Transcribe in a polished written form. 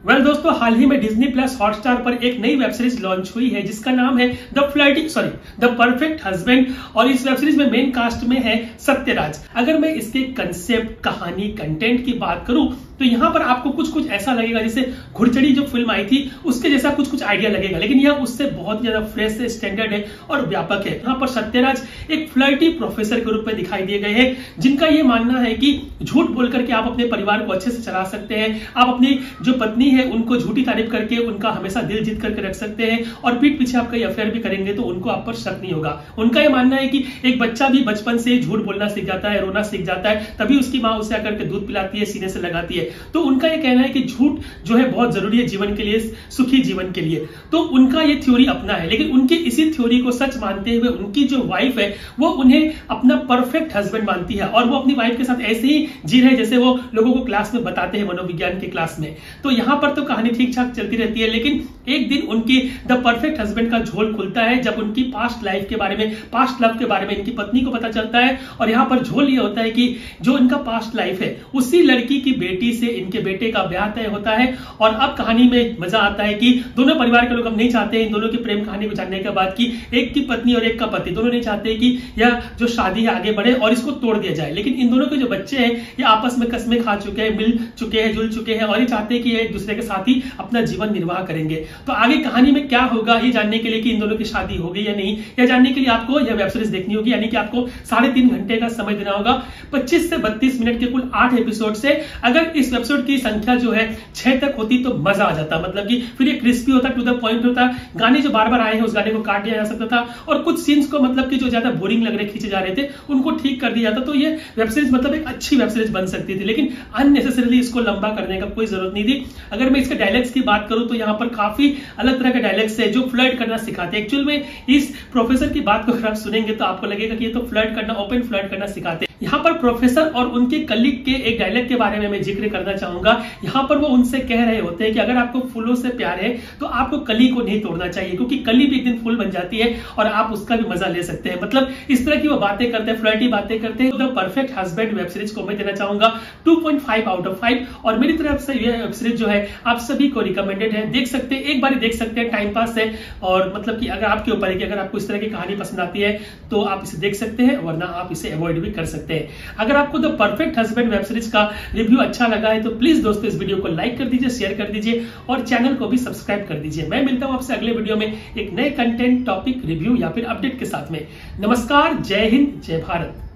दोस्तों, हाल ही में Disney plus Hotstar पर एक नई वेब सीरीज लॉन्च हुई है जिसका नाम है द परफेक्ट हस्बैंड। और इस वेब सीरीज में मेन कास्ट में है सत्यराज। अगर मैं इसके कंसेप्ट, कहानी, कंटेंट की बात करूं तो यहाँ पर आपको कुछ ऐसा लगेगा जैसे घुड़चड़ी जो फिल्म आई थी उसके जैसा कुछ आइडिया लगेगा, लेकिन यह उससे बहुत ज्यादा फ्रेश है, स्टैंडर्ड है और व्यापक है। यहाँ पर सत्यराज एक फ्लर्टी प्रोफेसर के रूप में दिखाई दिए गए हैं जिनका यह मानना है कि झूठ बोलकर के आप अपने परिवार को अच्छे से चला सकते हैं। आप अपनी जो पत्नी है उनको झूठी तारीफ करके उनका हमेशा दिल जीत करके रख सकते हैं और पीठ पीछे आप कई अफेयर भी करेंगे तो उनको आप पर शक नहीं होगा। उनका यह मानना है कि एक बच्चा भी बचपन से झूठ बोलना सीख जाता है, रोना सीख जाता है, तभी उसकी माँ उसे आकर के दूध पिलाती है, सीने से लगाती है। तो उनका यह कहना है कि झूठ जो है बहुत जरूरी है जीवन के लिए, सुखी जीवन के लिए। तो उनका यह थ्योरी अपना है, लेकिन उनकी इसी थ्योरी को सच मानते हुए उनकी जो वाइफ है वो उन्हें अपना परफेक्ट हस्बैंड मानती है और वो अपनी वाइफ के साथ ऐसे ही जी रहे जैसे वो लोगों को क्लास में बताते हैं, मनोविज्ञान के क्लास में। तो यहां पर तो कहानी ठीक ठाक चलती रहती है, लेकिन एक दिन उनकी द परफेक्ट हस्बैंड का झोल खुलता है जब उनकी पास्ट लाइफ के बारे में, पास्ट लव के बारे में इनकी पत्नी को पता चलता है। और यहां पर झोल ये होता है कि जो इनका पास्ट लाइफ है उसी लड़की की बेटी से इनके बेटे का ब्याह तय होता है। और अब कहानी में मजा आता है कि दोनों परिवार के लोग अब नहीं चाहते इन दोनों की प्रेम कहानी को जानने के बाद कि एक की पत्नी और एक का पति दोनों नहीं चाहते कि यह जो शादी है आगे बढ़े और इसको तोड़ दिया जाए। लेकिन इन दोनों के जो बच्चे हैं ये आपस में कसमें खा चुके हैं, मिल चुके हैं, जुल चुके हैं और ये चाहते हैं कि ये एक दूसरे के साथ ही अपना जीवन निर्वाह करेंगे। तो आगे कहानी में क्या होगा ये जानने के लिए कि इन दोनों की शादी हो गई या नहीं, यह जानने के लिए आपको यह वेब सीरीज देखनी होगी। यानी कि आपको 3.5 घंटे का समय देना होगा। 25 से 32 मिनट के कुल 8 एपिसोड से अगर इस एपिसोड की संख्या जो है 6 तक होती तो मजा आ जाता। मतलब कि फिर ये क्रिस्पी होता, टू द पॉइंट होता, गाने जो बार बार आए हैं उस गाने को काट दिया जा सकता था और कुछ सीन्स को मतलब कि जो ज्यादा बोरिंग लग रहे खींचे जा रहे थे उनको ठीक कर दिया जाता। तो ये वेब सीरीज मतलब एक अच्छी वेब सीरीज बन सकती थी, लेकिन अननेसेसरीली इसको लंबा करने का कोई जरूरत नहीं थी। अगर मैं इसके डायलॉग्स की बात करूं तो यहाँ पर काफी अलग तरह के डायलॉग्स है जो फ्लर्ट करना सिखाते हैं। एक्चुअल में इस प्रोफेसर की बात को अगर आप सुनेंगे तो आपको लगेगा कि ये तो फ्लर्ट करना, ओपन फ्लर्ट करना सिखाते हैं। यहाँ पर प्रोफेसर और उनके कलीग के एक डायलॉग के बारे में मैं जिक्र करना चाहूंगा। यहाँ पर वो उनसे कह रहे होते हैं कि अगर आपको फूलों से प्यार है तो आपको कली को नहीं तोड़ना चाहिए, क्योंकि कली भी एक दिन फूल बन जाती है और आप उसका भी मजा ले सकते हैं। मतलब इस तरह की वो बातें करते हैं, फ्लर्टी बातें करते हैं। The perfect husband web series को मैं देना चाहूंगा 2.5 आउट ऑफ 5 और मेरी तरफ से यह वेब सीरीज जो है आप सभी को रिकमेंडेड है। देख सकते हैं, एक बार देख सकते हैं, टाइम पास है। और मतलब कि अगर आपके ऊपर है कि अगर आपको इस तरह की कहानी पसंद आती है तो आप इसे देख सकते हैं, वरना आप इसे अवॉइड भी कर सकते हैं। अगर आपको the perfect husband web series का रिव्यू अच्छा लगा है तो प्लीज दोस्तों इस वीडियो को लाइक कर दीजिए, शेयर कर दीजिए और चैनल को भी सब्सक्राइब कर दीजिए। मैं मिलता हूं आपसे अगले वीडियो में एक नए कंटेंट, टॉपिक, रिव्यू या फिर अपडेट के साथ में। नमस्कार, जय हिंद, जय भारत।